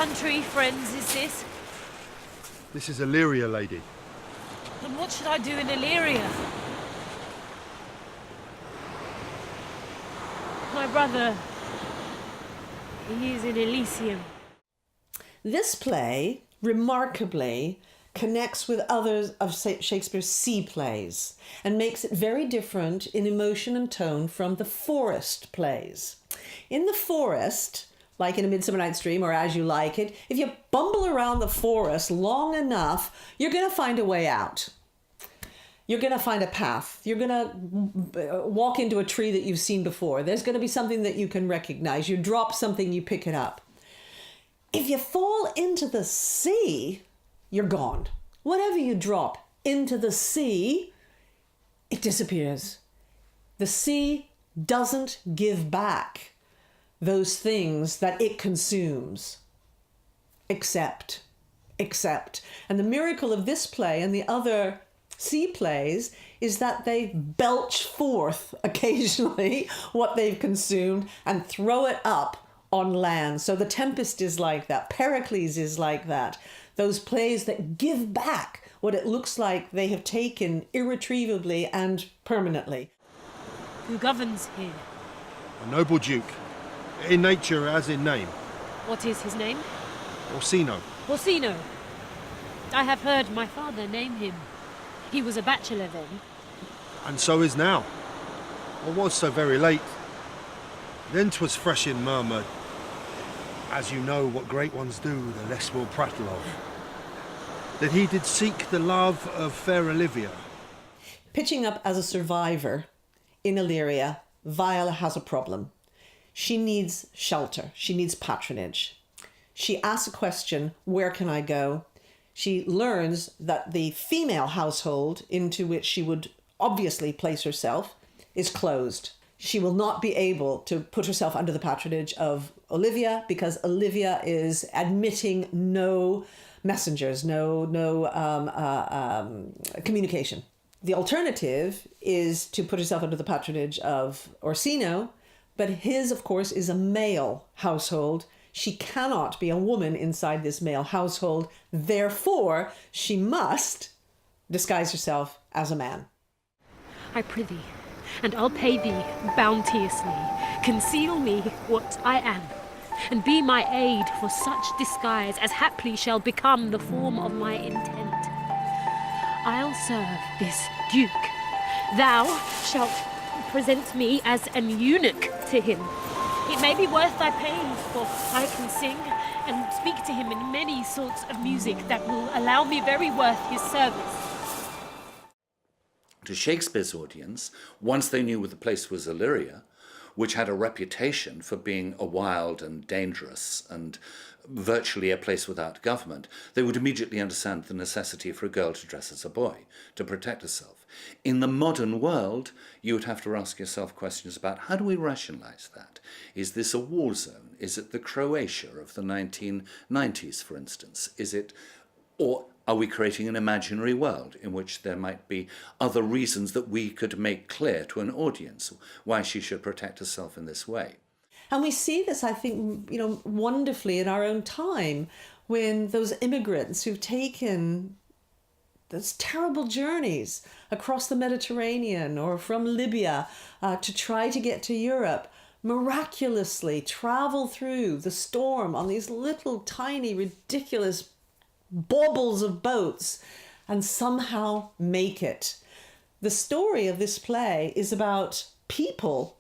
country, friends, is this? This is Illyria, lady. And what should I do in Illyria? My brother, he is in Elysium. This play, remarkably, connects with others of Shakespeare's sea plays and makes it very different in emotion and tone from the forest plays. In the forest, like in A Midsummer Night's Dream or As You Like It, if you bumble around the forest long enough, you're going to find a way out. You're going to find a path. You're going to walk into a tree that you've seen before. There's going to be something that you can recognize. You drop something, you pick it up. If you fall into the sea, you're gone. Whatever you drop into the sea, it disappears. The sea doesn't give back those things that it consumes, except. And the miracle of this play and the other sea plays is that they belch forth occasionally what they've consumed and throw it up on land. So The Tempest is like that. Pericles is like that. Those plays that give back what it looks like they have taken irretrievably and permanently. Who governs here? A noble duke. In nature as in name. What is his name? Orsino. Orsino. I have heard my father name him. He was a bachelor then. And so is now. Or was so very late. Then 'twas fresh in murmur. As you know, what great ones do, the less we'll prattle of. That he did seek the love of fair Olivia. Pitching up as a survivor in Illyria, Viola has a problem. She needs shelter. She needs patronage. She asks a question, where can I go? She learns that the female household into which she would obviously place herself is closed. She will not be able to put herself under the patronage of Olivia because Olivia is admitting no messengers, no communication. The alternative is to put herself under the patronage of Orsino, but his, of course, is a male household. She cannot be a woman inside this male household. Therefore, she must disguise herself as a man. I prithee, and I'll pay thee bounteously. Conceal me what I am, and be my aid for such disguise as haply shall become the form of my intent. I'll serve this duke. Thou shalt present me as an eunuch to him. It may be worth thy pains, for I can sing and speak to him in many sorts of music that will allow me very worth his service. To Shakespeare's audience, once they knew the place was Illyria, which had a reputation for being a wild and dangerous and virtually a place without government, they would immediately understand the necessity for a girl to dress as a boy, to protect herself. In the modern world, you would have to ask yourself questions about how do we rationalize that? Is this a war zone? Is it the Croatia of the 1990s, for instance? Or are we creating an imaginary world in which there might be other reasons that we could make clear to an audience why she should protect herself in this way? And we see this, I think, wonderfully in our own time when those immigrants who've taken those terrible journeys across the Mediterranean or from Libya to try to get to Europe miraculously travel through the storm on these little tiny ridiculous baubles of boats and somehow make it. The story of this play is about people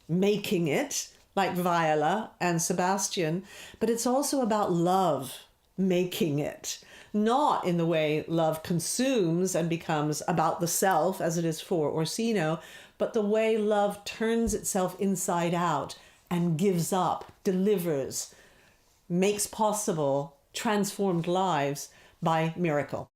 making it, like Viola and Sebastian, but it's also about love making it. Not in the way love consumes and becomes about the self, as it is for Orsino, but the way love turns itself inside out and gives up, delivers, makes possible transformed lives by miracle.